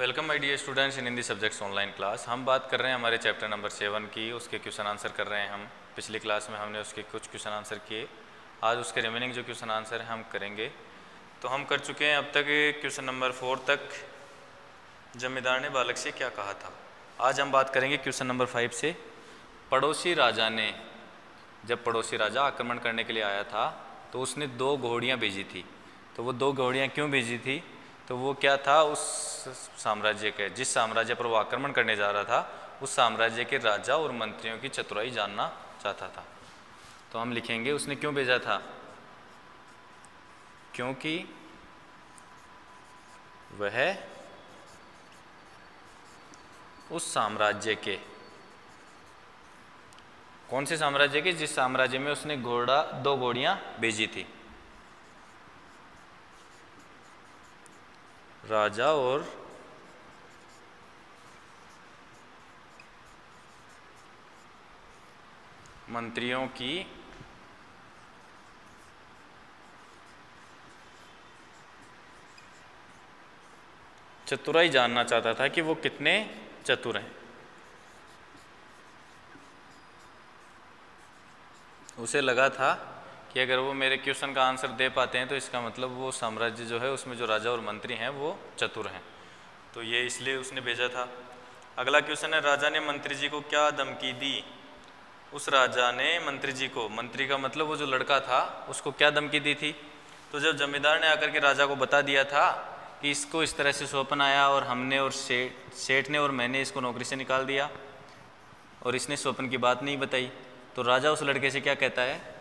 Welcome my dear students in Hindi subjects online class. हम बात कर रहे हैं हमारे चैप्टर नंबर 7 की, उसके क्वेश्चन आंसर कर रहे हैं हम। पिछली क्लास में हमने उसके कुछ क्वेश्चन आंसर किए, आज उसके रिमेनिंग जो क्वेश्चन आंसर हैं हम करेंगे। तो हम कर चुके हैं अब तक क्वेश्चन नंबर 4 तक, जमींदार ने बालक से क्या कहा था। आज हम बात करेंगे क्वेश्चन नंबर 5 से। पड़ोसी राजा ने, जब पड़ोसी राजा आक्रमण करने के लिए आया था तो उसने 2 घोड़ियाँ भेजी थी। तो वो 2 घोड़ियाँ क्यों भेजी थी? तो वो क्या था, उस साम्राज्य के, जिस साम्राज्य पर वो आक्रमण करने जा रहा था उस साम्राज्य के राजा और मंत्रियों की चतुराई जानना चाहता था। तो हम लिखेंगे उसने क्यों भेजा था, क्योंकि वह उस साम्राज्य के, कौन से साम्राज्य के? जिस साम्राज्य में उसने 2 घोड़ियां भेजी थी। राजा और मंत्रियों की चतुराई जानना चाहता था कि वो कितने चतुर हैं। उसे लगा था कि अगर वो मेरे क्वेश्चन का आंसर दे पाते हैं तो इसका मतलब वो साम्राज्य जो है उसमें जो राजा और मंत्री हैं वो चतुर हैं। तो ये इसलिए उसने भेजा था। अगला क्वेश्चन है, राजा ने मंत्री जी को क्या धमकी दी? उस राजा ने मंत्री जी को, मंत्री का मतलब वो जो लड़का था, उसको क्या धमकी दी थी? तो जब जमींदार ने आकर के राजा को बता दिया था कि इसको इस तरह से स्वप्न आया और हमने और सेठ ने और मैंने इसको नौकरी से निकाल दिया और इसने स्वप्न की बात नहीं बताई, तो राजा उस लड़के से क्या कहता है?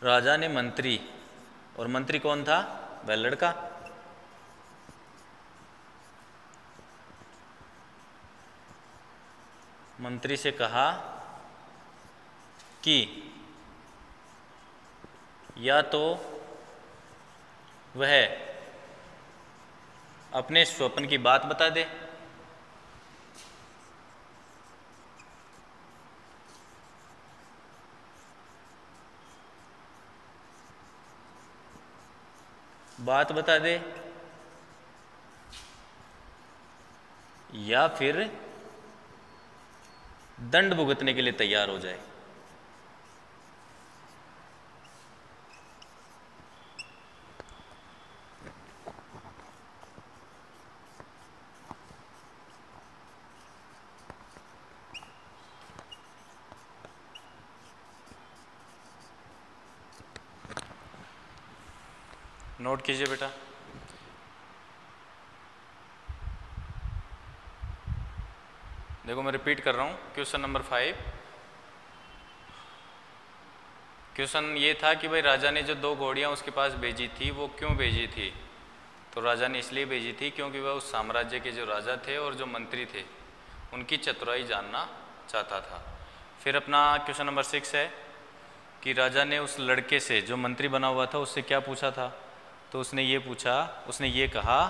राजा ने मंत्री, और मंत्री कौन था? वह लड़का। मंत्री से कहा कि या तो वह अपने स्वप्न की बात बता दे, बात बता दे, या फिर दंड भुगतने के लिए तैयार हो जाए। नोट कीजिए बेटा। देखो मैं रिपीट कर रहा हूँ, क्वेश्चन नंबर 5। क्वेश्चन ये था कि भाई राजा ने जो 2 घोड़ियाँ उसके पास भेजी थी वो क्यों भेजी थी? तो राजा ने इसलिए भेजी थी क्योंकि वह उस साम्राज्य के जो राजा थे और जो मंत्री थे उनकी चतुराई जानना चाहता था। फिर अपना क्वेश्चन नंबर 6 है कि राजा ने उस लड़के से, जो मंत्री बना हुआ था, उससे क्या पूछा था? तो उसने ये कहा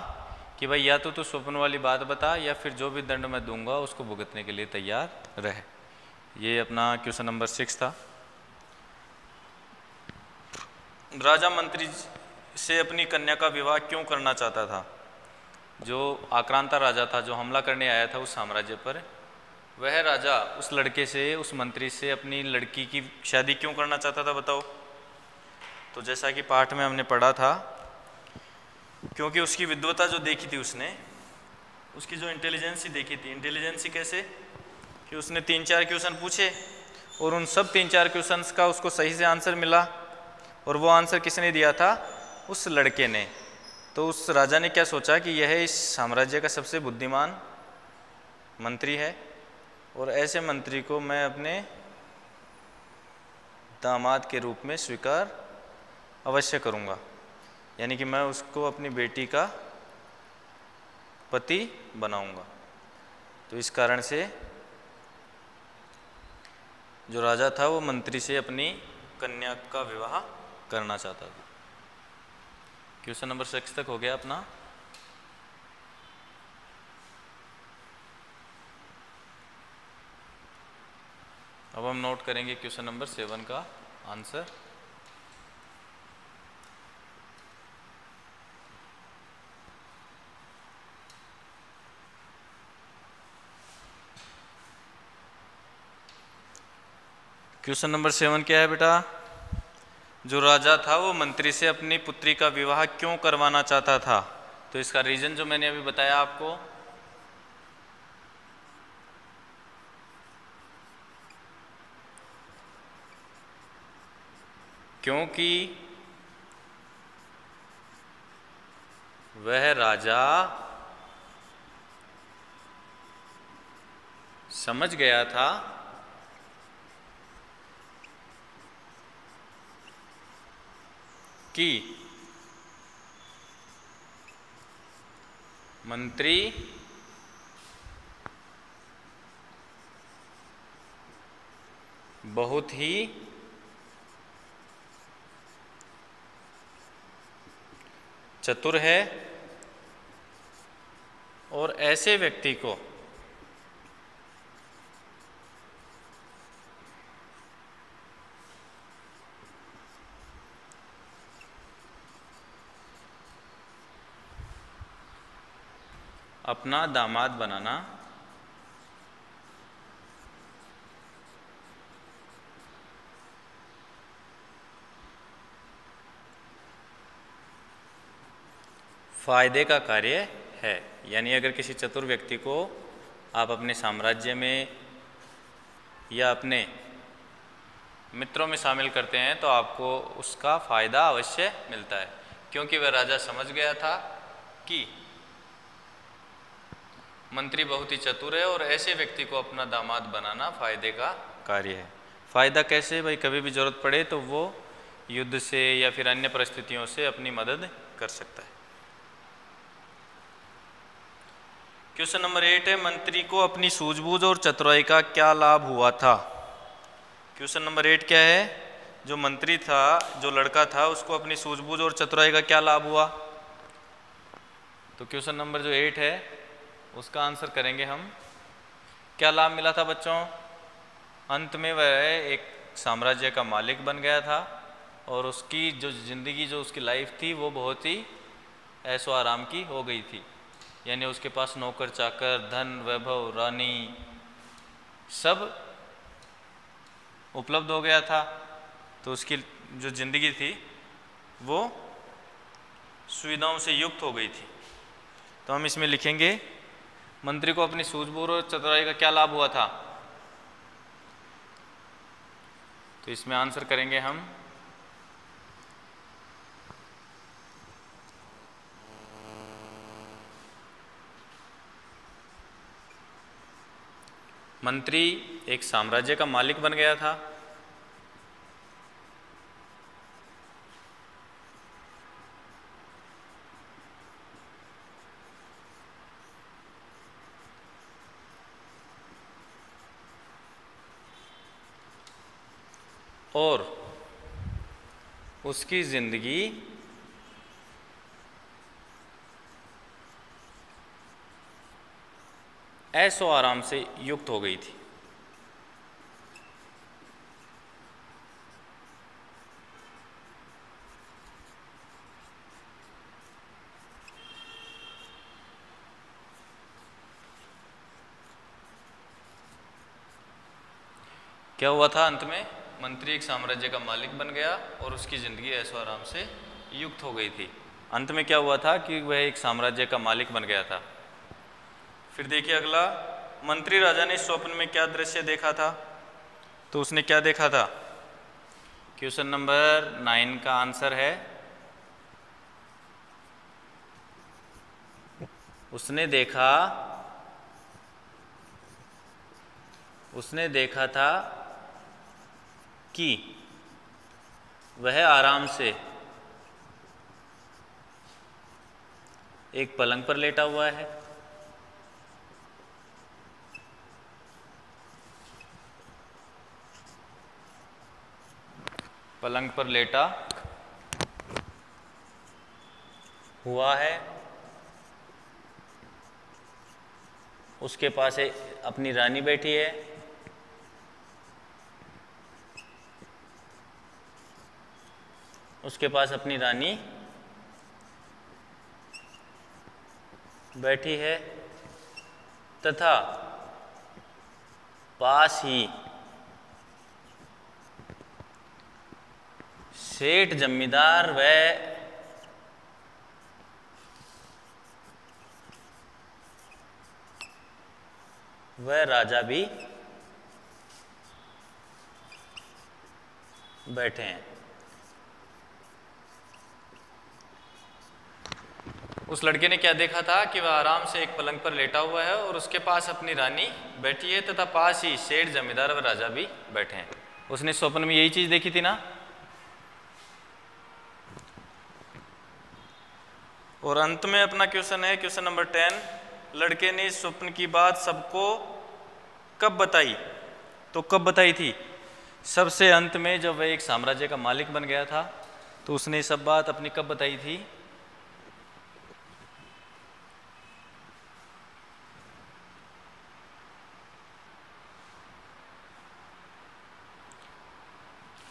कि भाई या तो तू स्वप्न वाली बात बता या फिर जो भी दंड मैं दूंगा उसको भुगतने के लिए तैयार रहे। ये अपना क्वेश्चन नंबर 6 था। राजा मंत्री से अपनी कन्या का विवाह क्यों करना चाहता था? जो आक्रांता राजा था, जो हमला करने आया था उस साम्राज्य पर, वह राजा उस लड़के से, उस मंत्री से अपनी लड़की की शादी क्यों करना चाहता था, बताओ? तो जैसा कि पाठ में हमने पढ़ा था, क्योंकि उसकी विद्वता जो देखी थी उसने, उसकी जो इंटेलिजेंसी देखी थी। इंटेलिजेंसी कैसे? कि उसने 3-4 क्वेश्चन पूछे और उन सब 3-4 क्वेश्चंस का उसको सही से आंसर मिला, और वो आंसर किसने दिया था? उस लड़के ने। तो उस राजा ने क्या सोचा कि यह इस साम्राज्य का सबसे बुद्धिमान मंत्री है और ऐसे मंत्री को मैं अपने दामाद के रूप में स्वीकार अवश्य करूंगा, यानी कि मैं उसको अपनी बेटी का पति बनाऊंगा। तो इस कारण से जो राजा था वो मंत्री से अपनी कन्या का विवाह करना चाहता था। क्वेश्चन नंबर 6 तक हो गया अपना। अब हम नोट करेंगे क्वेश्चन नंबर 7 का आंसर। क्वेश्चन नंबर 7 क्या है बेटा? जो राजा था वो मंत्री से अपनी पुत्री का विवाह क्यों करवाना चाहता था? तो इसका रीजन जो मैंने अभी बताया आपको, क्योंकि वह राजा समझ गया था कि मंत्री बहुत ही चतुर है और ऐसे व्यक्ति को अपना दामाद बनाना फायदे का कार्य है। यानी अगर किसी चतुर व्यक्ति को आप अपने साम्राज्य में या अपने मित्रों में शामिल करते हैं तो आपको उसका फायदा अवश्य मिलता है, क्योंकि वह राजा समझ गया था कि मंत्री बहुत ही चतुर है और ऐसे व्यक्ति को अपना दामाद बनाना फायदे का कार्य है। फायदा कैसे? भाई कभी भी जरूरत पड़े तो वो युद्ध से या फिर अन्य परिस्थितियों से अपनी मदद कर सकता है। क्वेश्चन नंबर 8 है, मंत्री को अपनी सूझबूझ और चतुराई का क्या लाभ हुआ था? क्वेश्चन नंबर 8 क्या है? जो मंत्री था, जो लड़का था, उसको अपनी सूझबूझ और चतुराई का क्या लाभ हुआ? तो क्वेश्चन नंबर जो 8 है उसका आंसर करेंगे हम। क्या लाभ मिला था बच्चों? अंत में वह एक साम्राज्य का मालिक बन गया था और उसकी जो ज़िंदगी, जो उसकी लाइफ थी, वो बहुत ही ऐशो आराम की हो गई थी। यानी उसके पास नौकर चाकर, धन, वैभव, रानी सब उपलब्ध हो गया था। तो उसकी जो ज़िंदगी थी वो सुविधाओं से युक्त हो गई थी। तो हम इसमें लिखेंगे मंत्री को अपनी सूझबूझ और चतुराई का क्या लाभ हुआ था? तो इसमें आंसर करेंगे हम मंत्री एक साम्राज्य का मालिक बन गया था और उसकी जिंदगी ऐशो आराम से युक्त हो गई थी। क्या हुआ था अंत में? मंत्री एक साम्राज्य का मालिक बन गया और उसकी ज़िंदगी ऐशो आराम से युक्त हो गई थी। अंत में क्या हुआ था कि वह एक साम्राज्य का मालिक बन गया था। फिर देखिए अगला, मंत्री राजा ने स्वप्न में क्या दृश्य देखा था? तो उसने क्या देखा था? क्वेश्चन नंबर 9 का आंसर है उसने देखा था कि वह आराम से एक पलंग पर लेटा हुआ है। पलंग पर लेटा हुआ है, उसके पास अपनी रानी बैठी है, उसके पास अपनी रानी बैठी है तथा पास ही सेठ जमींदार वह राजा भी बैठे हैं। उस लड़के ने क्या देखा था कि वह आराम से एक पलंग पर लेटा हुआ है और उसके पास अपनी रानी बैठी है तथा पास ही सेठ जमींदार व राजा भी बैठे हैं। उसने स्वप्न में यही चीज देखी थी ना। और अंत में अपना क्वेश्चन है, क्वेश्चन नंबर 10, लड़के ने इस स्वप्न की बात सबको कब बताई? तो कब बताई थी? सबसे अंत में, जब वह एक साम्राज्य का मालिक बन गया था, तो उसने सब बात अपनी कब बताई थी?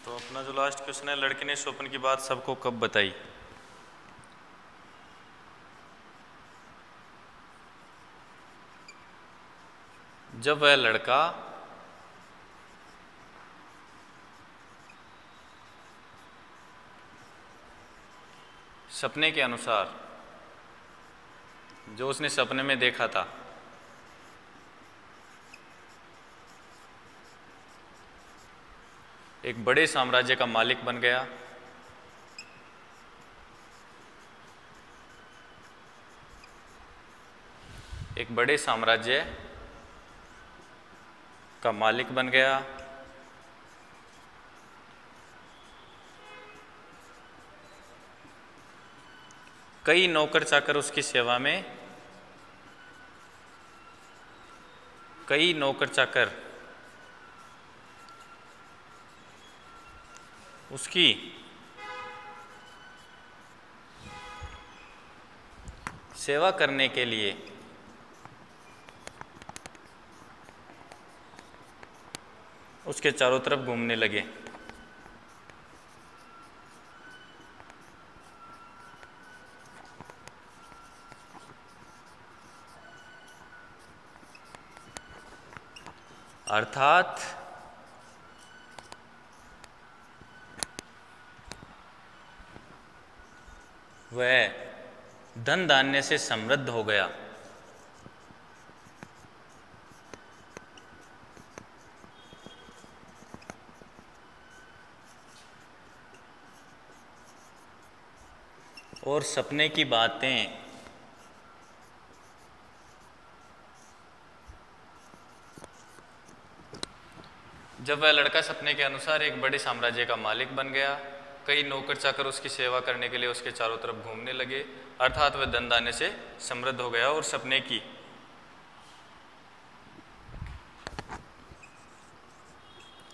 तो अपना जो लास्ट क्वेश्चन है, लड़के ने स्वप्न की बात सबको कब बताई? जब वह लड़का सपने के अनुसार, जो उसने सपने में देखा था, एक बड़े साम्राज्य का मालिक बन गया। एक बड़े साम्राज्य का मालिक बन गया। कई नौकर चाकर उसकी सेवा में, कई नौकर चाकर उसकी सेवा करने के लिए उसके चारों तरफ घूमने लगे। अर्थात वह धन धान्य से समृद्ध हो गया। और सपने की बातें जब वह लड़का सपने के अनुसार एक बड़े साम्राज्य का मालिक बन गया, कई नौकर चाकर उसकी सेवा करने के लिए उसके चारों तरफ घूमने लगे, अर्थात वह धन धान्य से समृद्ध हो गया और सपने की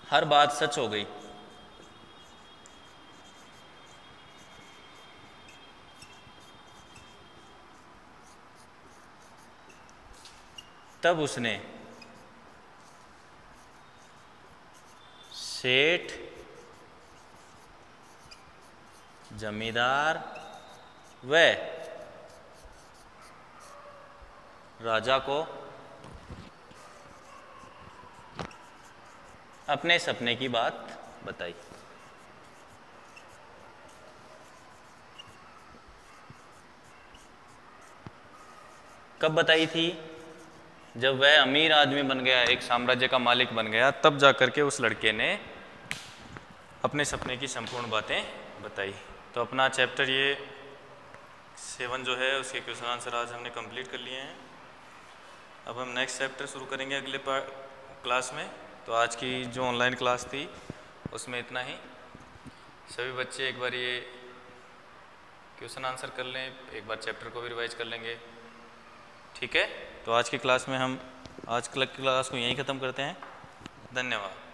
हर बात सच हो गई। तब उसने सेठ जमींदार व राजा को अपने सपने की बात बताई। कब बताई थी? जब वह अमीर आदमी बन गया, एक साम्राज्य का मालिक बन गया, तब जाकर के उस लड़के ने अपने सपने की संपूर्ण बातें बताई। तो अपना चैप्टर ये 7 जो है उसके क्वेश्चन आंसर आज हमने कंप्लीट कर लिए हैं। अब हम नेक्स्ट चैप्टर शुरू करेंगे अगले क्लास में। तो आज की जो ऑनलाइन क्लास थी उसमें इतना ही। सभी बच्चे एक बार ये क्वेश्चन आंसर कर लें, एक बार चैप्टर को भी रिवाइज कर लेंगे, ठीक है। तो आज की क्लास में हम आज की क्लास को यहीं ख़त्म करते हैं। धन्यवाद।